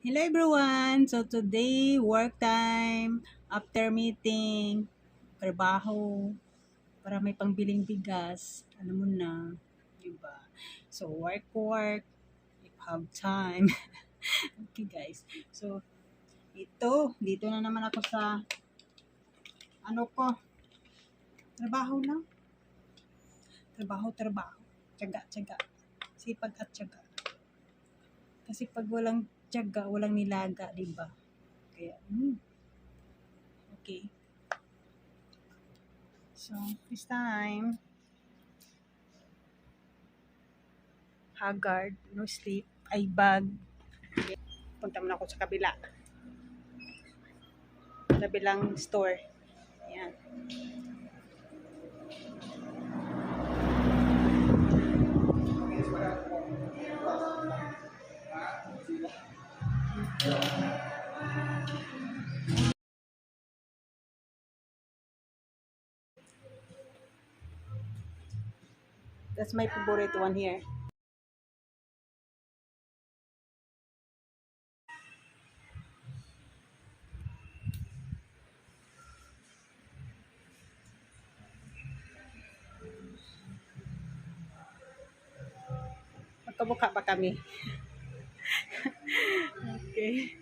Hello everyone! So today, work time, after meeting, trabaho, para may pangbiling bigas, alam mo na, diba? So work, if have time. Okay guys, so dito na naman ako sa, ano ko, trabaho lang. Trabaho, tiyaga, sipag at tiyaga. Kasi pag walang tiyaga, walang nilaga, diba? Kaya, okay. So, this time, haggard, no sleep, ay bag. Punta muna ako sa kabilang store. Ayan. That's my favorite one here. Magkabuka pa kami. Okay.